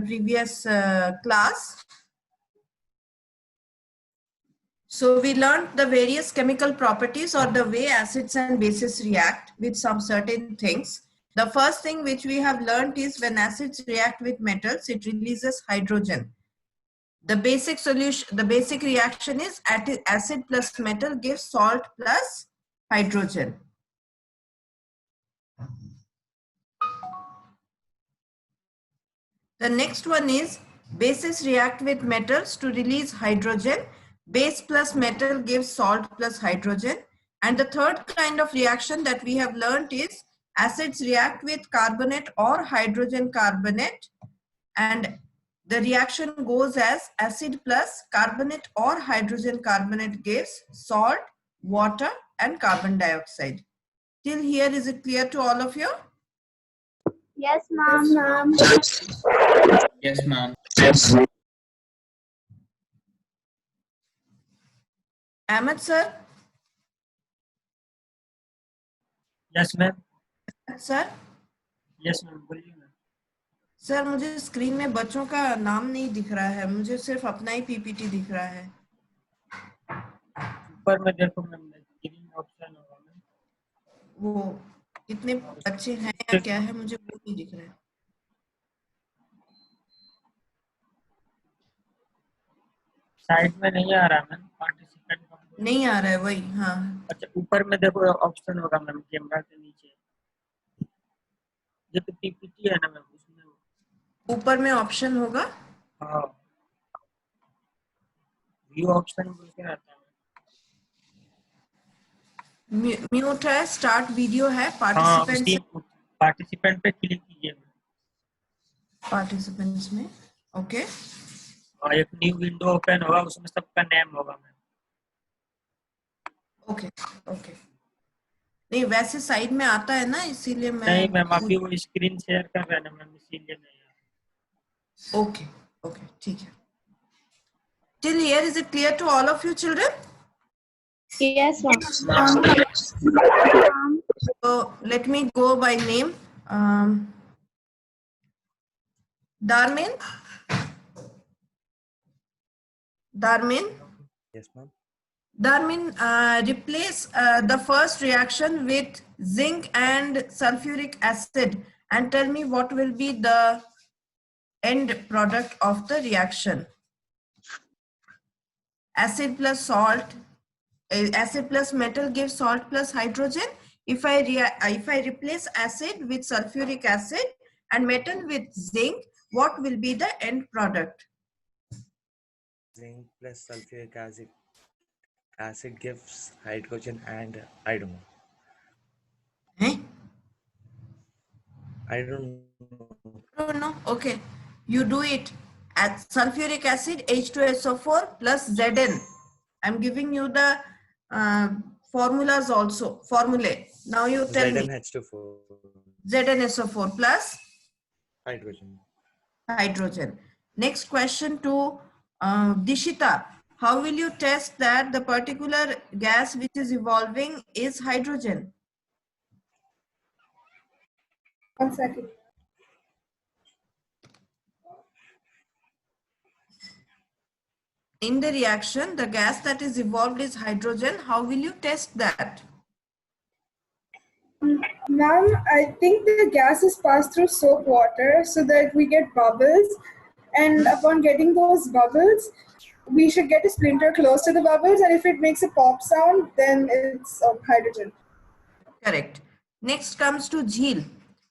previous class. So we learned the various chemical properties or the way acids and bases react with some certain things. The first thing which we have learned is when acids react with metals, it releases hydrogen. The basic solution, the basic reaction is acid plus metal gives salt plus hydrogen. The next one is bases react with metals to release hydrogen. Base plus metal gives salt plus hydrogen. And the third kind of reaction that we have learned is acids react with carbonate or hydrogen carbonate. And the reaction goes as acid plus carbonate or hydrogen carbonate gives salt, water, and carbon dioxide. Till here, is it clear to all of you? Yes, ma'am. Yes, ma'am. Ahmed sir? Yes ma'am. Sir? Yes ma'am, बोलिए ma'am. Sir मुझे screen में बच्चों का नाम नहीं दिख रहा है, मुझे सिर्फ अपना ही पीपीटी दिख रहा है. ऊपर में देखो मैम, ग्रीन ऑप्शन होगा मैम. वो इतने अच्छे हैं या क्या है, मुझे वो नहीं दिख रहा है. साइड में नहीं आ रहा मैम, पार्टिसिपेंट नहीं आ रहा है वही. हाँ अच्छा, ऊपर में देखो ऑप्शन होगा मैम, कैमरा के नीचे. ये तो पीपीटी है ना मैम, उसमें ऊपर में ऑप्शन होगा. हाँ, व्यू ऑप्शन बोल के आता है. म्यूट है, स्टार्ट वीडियो है, हाँ, पार्टिसिपेंट्स पार्टिसिपेंट पे क्लिक कीजिए मैम. पार्टिसिपेंट्स में. ओके और एक न्यू विंडो ओपन होगा, उसमें सबका नेम होगा मैम. Okay okay. नहीं वैसे साइड में आता है ना, इसीलिए मैं. नहीं मैम, अभी वो स्क्रीन शेयर कर रहे हैं ना मैम, इसीलिए नहीं. ओके ओके ठीक है. Till here, is it clear to all of you children? Yes, ma'am. So let me go by name. Darmin. Yes, ma'am. Darmin, replace the first reaction with zinc and sulfuric acid and tell me what will be the end product of the reaction. Acid plus salt, acid plus metal gives salt plus hydrogen. If I replace acid with sulfuric acid and metal with zinc, what will be the end product? Zinc plus sulfuric acid gives hydrogen and I don't know. Eh? I don't know. don't know. Okay, you do it. At sulfuric acid H2SO4 plus Zn. I'm giving you the formulas also. Formulae. Now you tell me. ZnH2O4. ZnSO4 plus Hydrogen. hydrogen. Next question to Dishita. How will you test that the particular gas which is evolving is hydrogen? 1 second. In the reaction, the gas that is evolved is hydrogen. How will you test that? Ma'am, I think the gas is passed through soap water so that we get bubbles. And upon getting those bubbles, we should get a splinter close to the bubbles. And if it makes a pop sound, then it's hydrogen. Correct. Next comes to Jheel.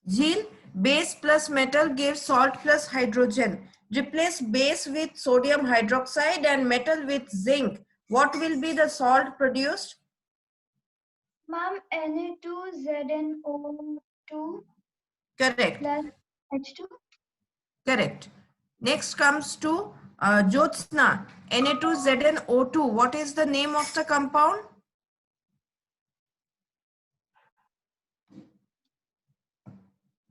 Jheel, base plus metal gives salt plus hydrogen. Replace base with sodium hydroxide and metal with zinc. What will be the salt produced? Ma'am, Na2ZnO2 Correct. plus H2. Correct. Next comes to Jyotsna. Na2ZnO2. What is the name of the compound?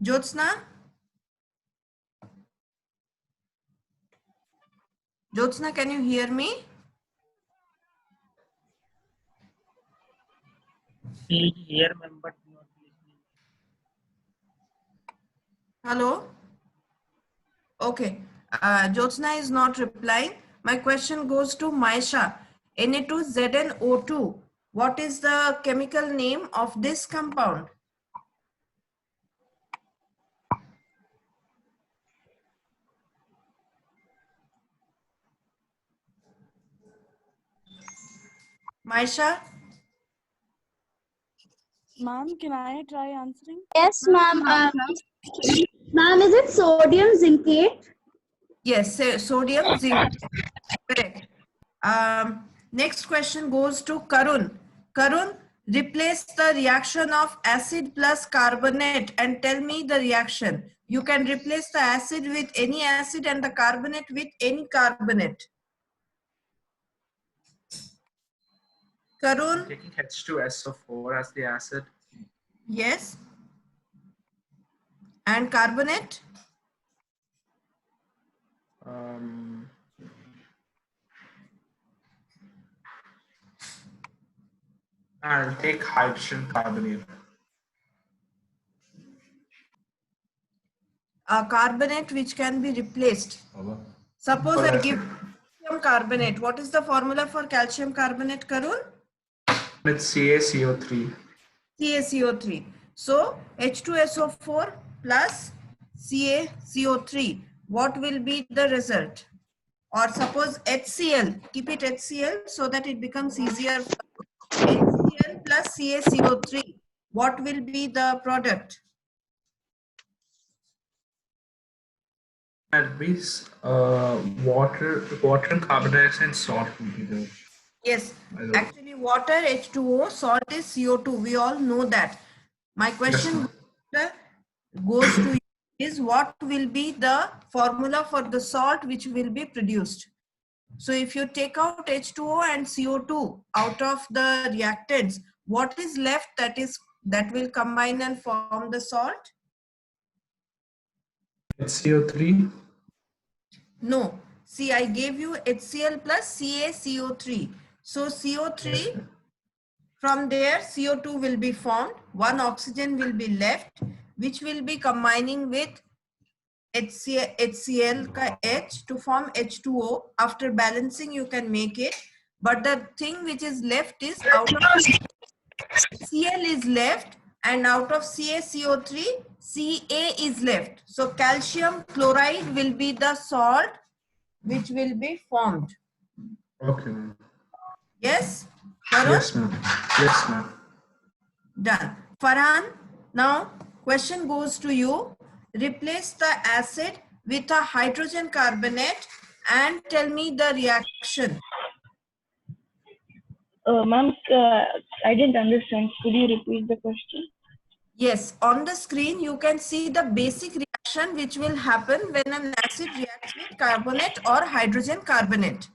Jyotsna? Jyotsna, can you hear me? Here ma'am, but not listening. Hello? Okay. Jyotsna is not replying. My question goes to Maisha. Na2ZnO2. What is the chemical name of this compound? Maisha? Ma'am, can I try answering? Yes, ma'am. Ma'am, is it sodium zincate? Yes, sodium zinc. Correct. Next question goes to Karun. Karun, replace the reaction of acid plus carbonate and tell me the reaction. You can replace the acid with any acid and the carbonate with any carbonate. Karun, Taking H2SO4 as the acid. yes. And carbonate? I'll take hydrogen carbonate. A carbonate which can be replaced. Suppose I give calcium carbonate. What is the formula for calcium carbonate, Karun? It's CaCO3. CaCO3. So H2SO4 plus CaCO3. What will be the result? Or suppose HCl. Keep it HCl so that it becomes easier. HCl plus CaCO3. What will be the product? At least water and carbon dioxide and salt will be there. Yes, I know. actually water, H2O, salt is CO2. We all know that. My question goes to you is what will be the formula for the salt which will be produced? So if you take out H2O and CO2 out of the reactants, what is left that will combine and form the salt? HCO3. No. See, I gave you HCl plus CaCO3. So CO3, from there CO2 will be formed. One oxygen will be left, which will be combining with HCl ka H to form H2O. After balancing, you can make it. But the thing which is left is out of Cl is left, and out of CaCO3, Ca is left. So calcium chloride will be the salt which will be formed. Okay. Yes? Farhan? Yes, ma'am. Yes, ma'am. Done. Farhan, now question goes to you. Replace the acid with a hydrogen carbonate and tell me the reaction. Ma'am, I didn't understand. Could you repeat the question? Yes, on the screen you can see the basic reaction which will happen when an acid reacts with carbonate or hydrogen carbonate.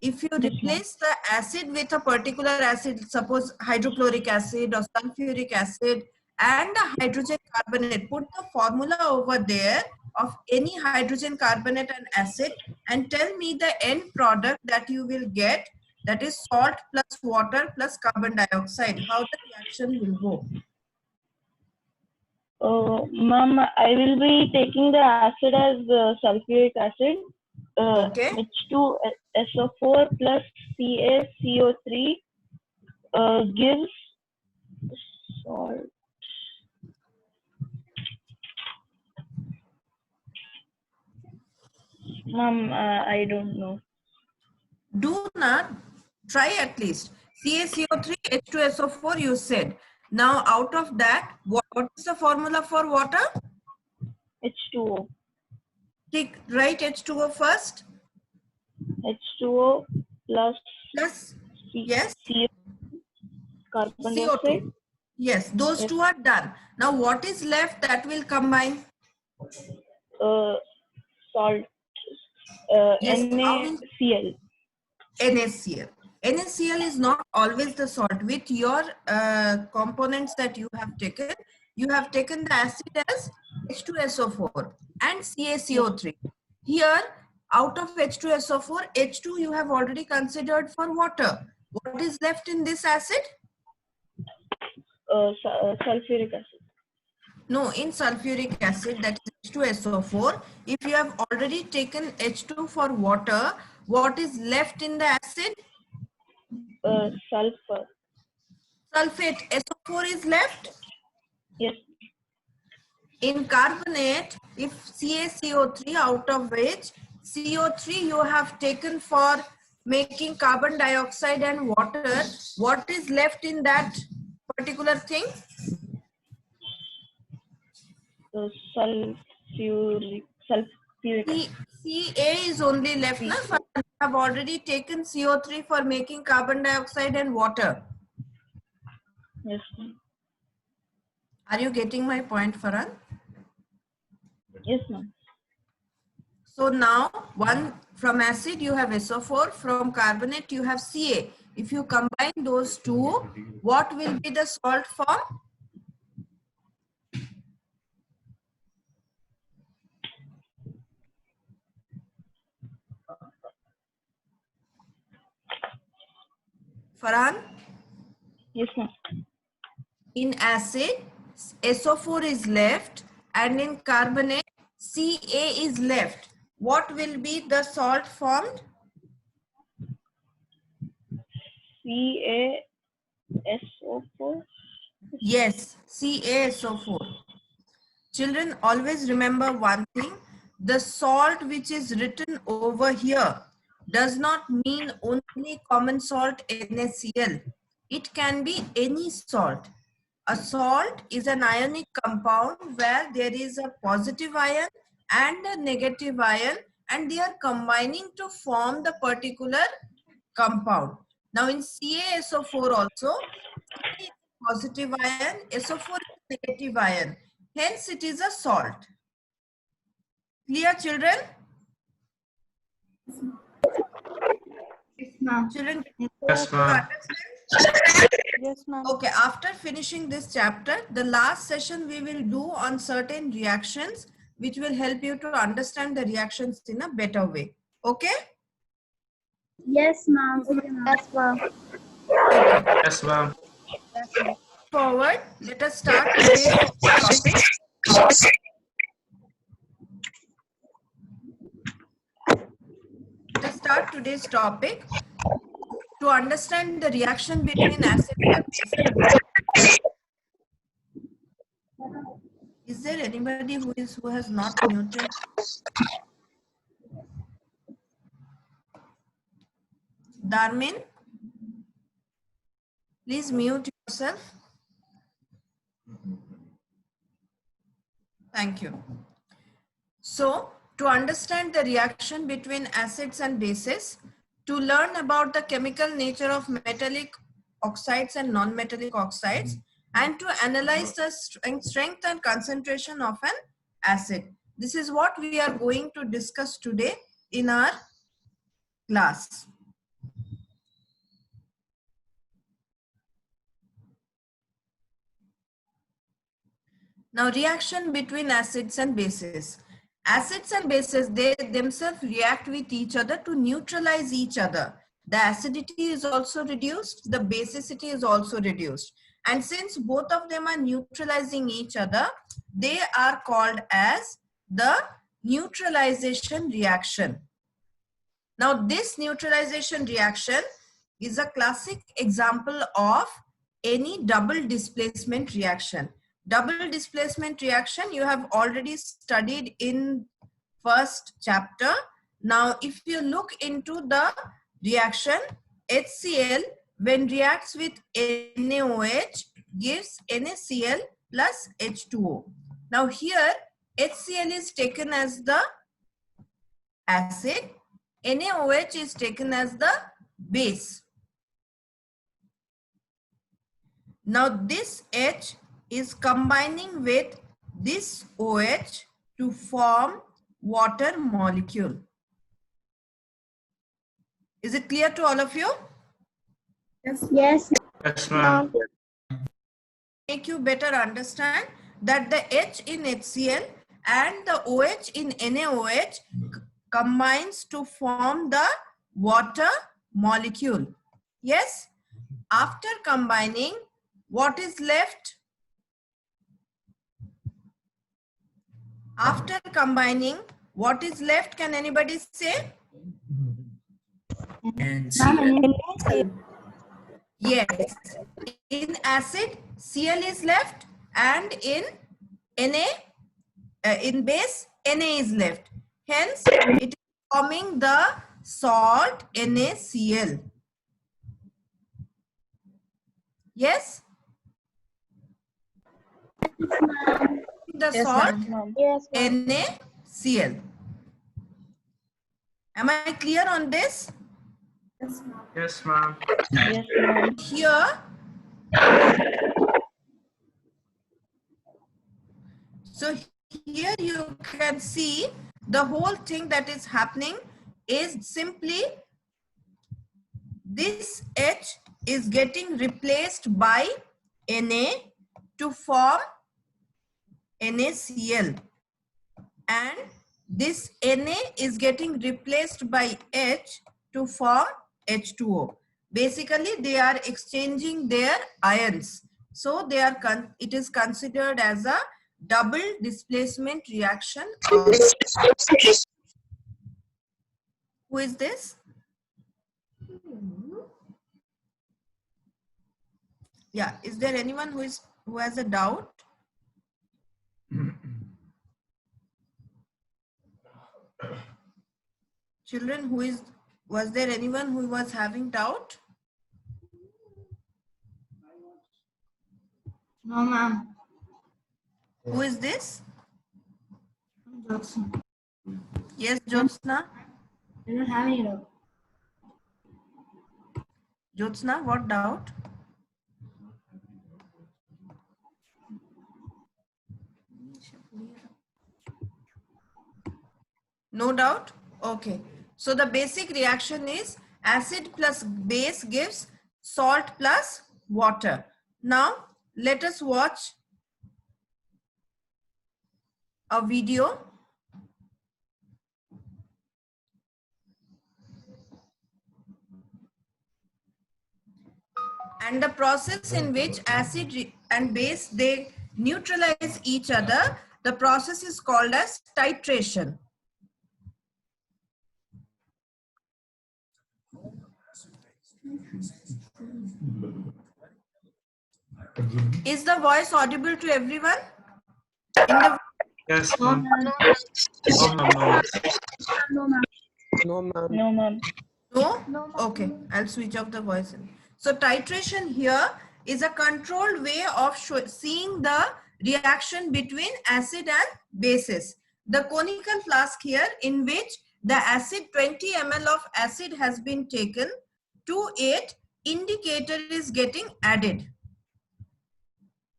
If you replace the acid with a particular acid, suppose hydrochloric acid or sulfuric acid and a hydrogen carbonate, put the formula over there of any hydrogen carbonate and acid and tell me the end product that you will get, that is salt plus water plus carbon dioxide, how the reaction will go. Ma'am, I will be taking the acid as sulfuric acid. Okay. H2SO4 plus CaCO3 gives salt. Ma'am, I don't know. Do not try at least. CaCO3, H2SO4 you said. Now out of that, what is the formula for water? H2O. Write H2O first. H2O plus Plus, yes, carbon CO2. dioxide. Yes, those two are done. Now what is left that will combine? Salt. Yes, NaCl. NaCl. NaCl is not always the salt. With your components that you have taken the acid as H2SO4 and CaCO3. Here, out of H2SO4, H2 you have already considered for water. What is left in this acid? Sulfuric acid. No, in sulfuric acid, that is H2SO4. If you have already taken H2 for water, what is left in the acid? Sulfur. Sulfate. SO4 is left. Yes. In carbonate, if CaCO3, out of which CO3 you have taken for making carbon dioxide and water, what is left in that particular thing? Sulfuric. Ca is only left. Na? You have already taken CO3 for making carbon dioxide and water. Yes, ma'am. Are you getting my point, Farhan? Yes, ma'am. So now, one from acid you have SO4, from carbonate you have Ca. If you combine those two, what will be the salt form? Farhan? Yes, ma'am. In acid, SO4 is left, and in carbonate, Ca is left. What will be the salt formed? CaSO4. Yes, CaSO4. Children, always remember one thing. The salt which is written over here does not mean only common salt NaCl. It can be any salt. A salt is an ionic compound where there is a positive ion and a negative ion, and they are combining to form the particular compound. Now in CaSO4 also, Ca is positive ion, SO4 is negative ion. Hence it is a salt. Clear, children? Children, Yes, ma'am. Yes, ma'am. okay, after finishing this chapter, the last session we will do on certain reactions which will help you to understand the reactions in a better way. Okay? Yes, ma'am. Okay, ma'am. Yes, ma'am. Okay. Yes, ma'am. Forward, let us start today's topic. Let us start today's topic. To understand the reaction between acid and base. Is there anybody who has not muted? Darmin, please mute yourself. Thank you. So, to understand the reaction between acids and bases, to learn about the chemical nature of metallic oxides and non-metallic oxides, and to analyze the strength and concentration of an acid. This is what we are going to discuss today in our class. Now, reaction between acids and bases. Acids and bases, they themselves react with each other to neutralize each other. The acidity is also reduced, the basicity is also reduced. And since both of them are neutralizing each other, they are called as the neutralization reaction. Now, this neutralization reaction is a classic example of any double displacement reaction. Double displacement reaction you have already studied in first chapter. Now, if you look into the reaction, HCl when reacts with NaOH gives NaCl plus H2O. Now here HCl is taken as the acid, NaOH is taken as the base. Now this H is combining with this OH to form water molecule. Is it clear to all of you? Yes. Yes. Yes, ma'am. Make you better understand that the H in HCl and the OH in NaOH combines to form the water molecule. Yes? After combining, what is left? After combining, what is left? Can anybody say? And Yes. In acid, Cl is left, and in Na, in base, Na is left. Hence, it is forming the salt NaCl. Yes? The salt Yes, NaCl. Am I clear on this? Yes, ma'am. Yes, ma'am. Here, so here you can see the whole thing that is happening is simply this H is getting replaced by Na to form NaCl, and this Na is getting replaced by H to form H2O. Basically, they are exchanging their ions. So they are it is considered as a double displacement reaction. Who is this? Yeah, is there anyone who has a doubt? Children, was there anyone who was having doubt? No, ma'am. Who is this? Jyotsna. Yes, Jyotsna. I don't have any doubt. Jyotsna, what doubt? No doubt? Okay. So the basic reaction is acid plus base gives salt plus water. Now, let us watch a video. And the process in which acid and base, they neutralize each other, the process is called as titration. Is the voice audible to everyone? Yes, ma'am. No, ma'am. No, ma'am. No, ma'am. No? Okay, I'll switch off the voice. So titration here is a controlled way of seeing the reaction between acid and bases. The conical flask here in which the acid 20 ml of acid has been taken, to it indicator is getting added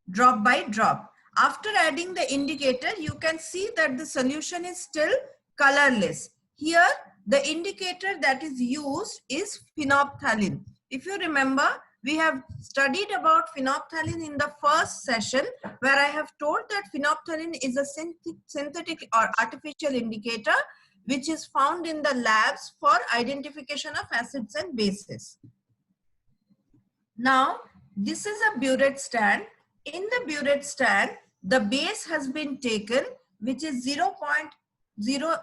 drop by drop. After adding the indicator, you can see that the solution is still colorless. Here, the indicator that is used is phenolphthalein. If you remember, we have studied about phenolphthalein in the first session, where I have told that phenolphthalein is a synthetic or artificial indicator which is found in the labs for identification of acids and bases. Now, this is a burette stand. In the burette stand, the base has been taken, which is 0.0,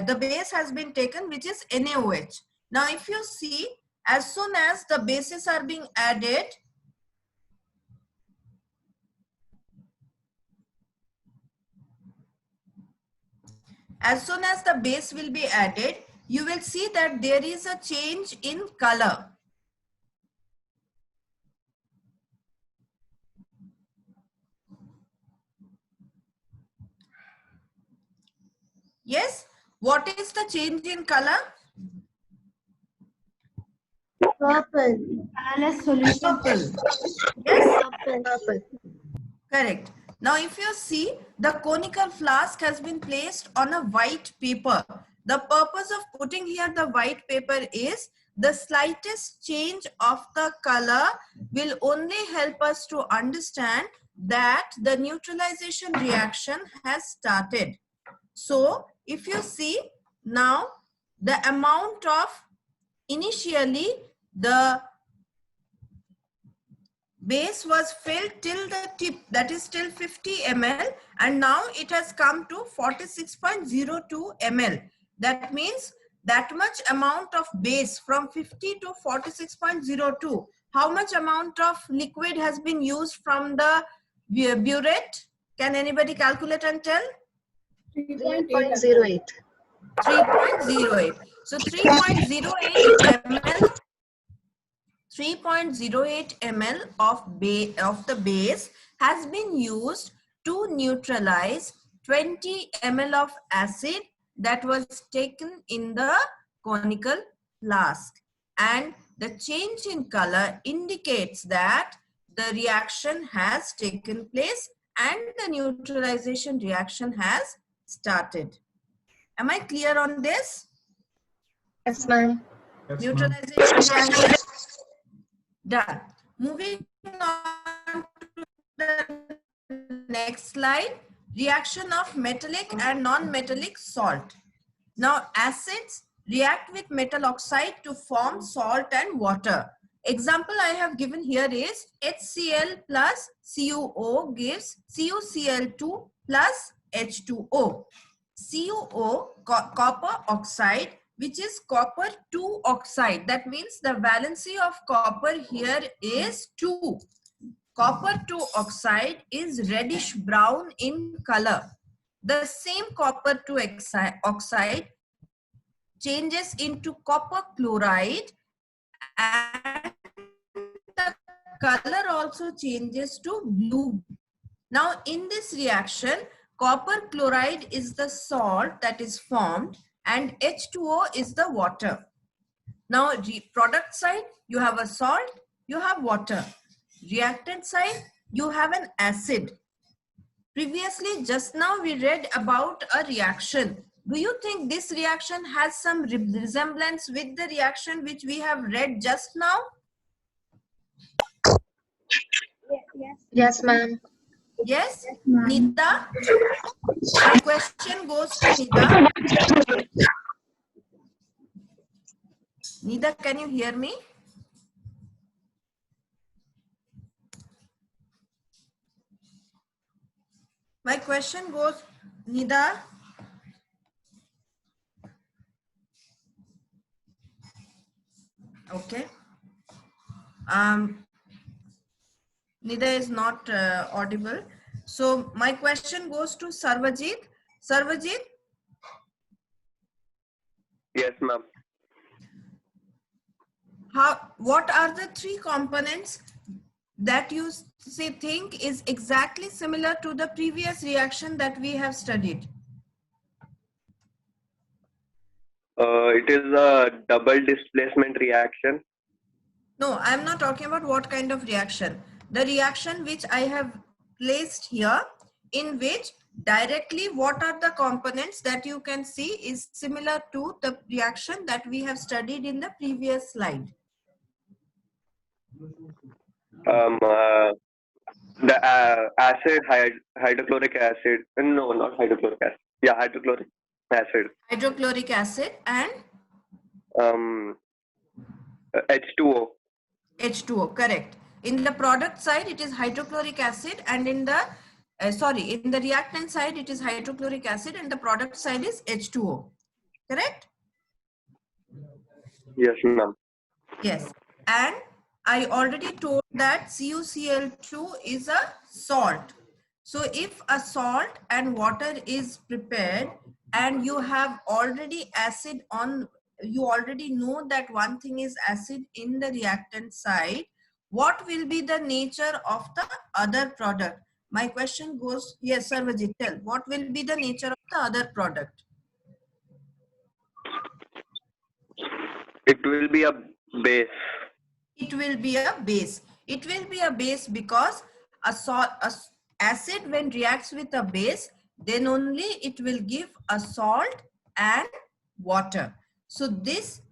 the base has been taken, which is NaOH. Now, if you see, as soon as the bases are being added, as soon as the base will be added, you will see that there is a change in color. Yes, what is the change in color? Purple. Colorless solution. Purple. Yes, Purple. correct. Now, if you see, the conical flask has been placed on a white paper. The purpose of putting here the white paper is the slightest change of the color will only help us to understand that the neutralization reaction has started. So, if you see now, the amount of initially the base was filled till the tip, that is till 50 ml, and now it has come to 46.02 ml. That means that much amount of base from 50 to 46.02. How much amount of liquid has been used from the burette? Can anybody calculate and tell? 3.08. 3.08. So 3.08 ml. 3.08 ml of the base has been used to neutralize 20 ml of acid that was taken in the conical flask, and the change in color indicates that the reaction has taken place and the neutralization reaction has started. Am I clear on this? Yes, ma'am. Neutralization reaction done. Moving on to the next slide, reaction of metallic and non-metallic salt. Now, acids react with metal oxide to form salt and water. Example I have given here is HCl plus CuO gives CuCl2 plus H2O. CuO, copper oxide, which is copper 2 oxide. That means the valency of copper here is 2. Copper 2 oxide is reddish brown in color. The same copper 2 oxide changes into copper chloride, and the color also changes to blue. Now in this reaction, copper chloride is the salt that is formed and H2O is the water. Now product side, you have a salt, you have water. Reactant side, you have an acid. Previously, just now we read about a reaction. Do you think this reaction has some resemblance with the reaction which we have read just now? Yes, ma'am. Yes? Nida? My question goes to Nida. Nida, can you hear me? My question goes, Nida. Okay. Nida is not audible. So my question goes to Sarvajit. Sarvajit? Yes, ma'am. What are the three components that you think is exactly similar to the previous reaction that we have studied? It is a double displacement reaction. No, I'm not talking about what kind of reaction. The reaction which I have placed here, in which directly what are the components that you can see is similar to the reaction that we have studied in the previous slide. The acid, hydrochloric acid. No, not hydrochloric acid. Yeah, hydrochloric acid. Hydrochloric acid and H2O. H2O, correct. In the product side, it is hydrochloric acid, and in the in the reactant side, it is hydrochloric acid, and the product side is H2O. Correct? Yes, ma'am. Yes. And I already told that CuCl2 is a salt. So if a salt and water is prepared and you have already acid on, you already know that one thing is acid in the reactant side, what will be the nature of the other product? My question goes, yes, Sarvajit, tell, what will be the nature of the other product? It will be a base. It will be a base. It will be a base because a acid when reacts with a base, then only it will give a salt and water. So this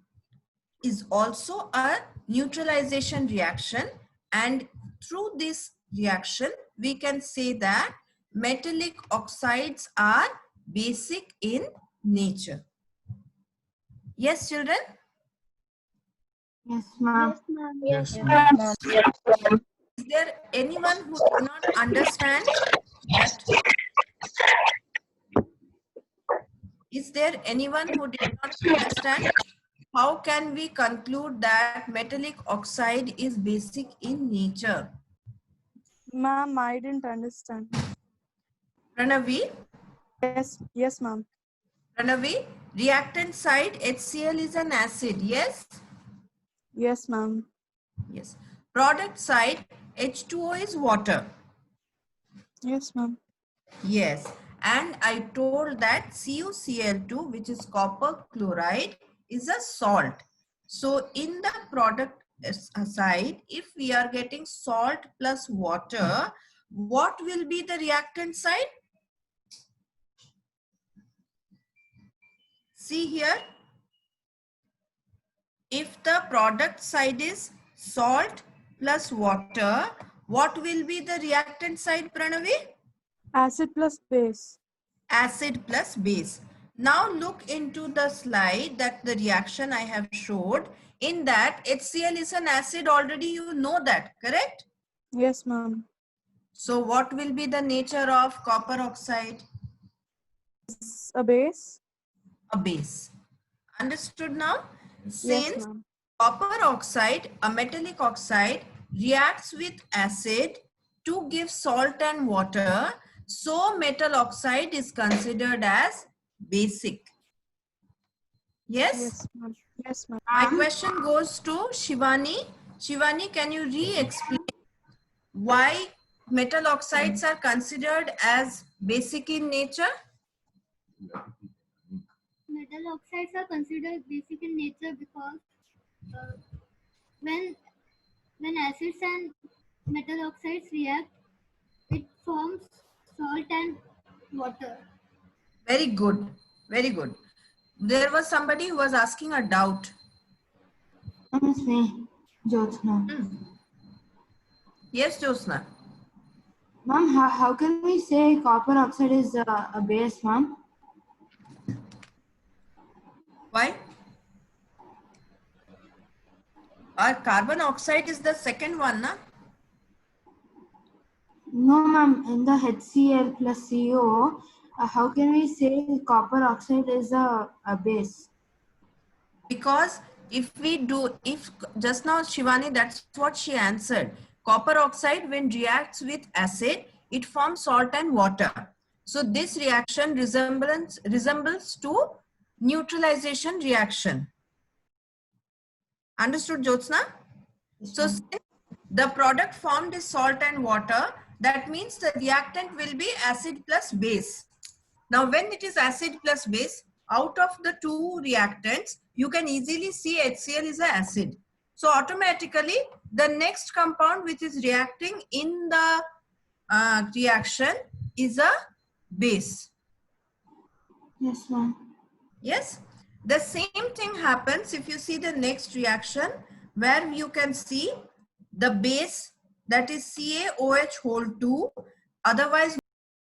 is also a neutralization reaction, and through this reaction we can say that metallic oxides are basic in nature. Yes, children? Yes, ma'am. Yes, Is there anyone who do not understand that? Is there anyone who did not understand? How can we conclude that metallic oxide is basic in nature? Ma'am, I didn't understand. Pranavi? Yes, ma'am. Pranavi, reactant side HCl is an acid, yes? Yes, ma'am. Yes. Product side H2O is water. Yes, ma'am. Yes. And I told that CuCl2, which is copper chloride, is a salt. So in the product side, if we are getting salt plus water, what will be the reactant side? See here. If the product side is salt plus water, what will be the reactant side, Pranavi? Acid plus base. Acid plus base. Now look into the slide that the reaction I have showed. In that HCl is an acid, already you know that, correct? Yes, ma'am. So what will be the nature of copper oxide? It's a base. A base. Understood now? Yes, Since ma'am. copper oxide, a metallic oxide, reacts with acid to give salt and water, so metal oxide is considered as basic. Yes? Yes, ma'am. Yes, ma'am. My question goes to Shivani. Shivani, can you re-explain why metal oxides are considered as basic in nature? Metal oxides are considered basic in nature because when acids and metal oxides react, it forms salt and water. Very good. Very good. There was somebody who was asking a doubt. It's me, Jyotsna. Yes, Josna. Ma'am, how can we say copper oxide is a base, ma'am? Why? Our carbon oxide is the second one, na? No, ma'am. In the HCl plus CO, how can we say copper oxide is a base? Because if we do, if just now Shivani, that's what she answered. Copper oxide, when reacts with acid, it forms salt and water. So this reaction resembles to neutralization reaction. Understood, Jyotsna? So since the product formed is salt and water, that means the reactant will be acid plus base. Now, when it is acid plus base, out of the two reactants, you can easily see HCl is an acid. So automatically, the next compound which is reacting in the reaction is a base. Yes, ma'am. Yes. The same thing happens if you see the next reaction, where you can see the base, that is CaOH whole 2, otherwise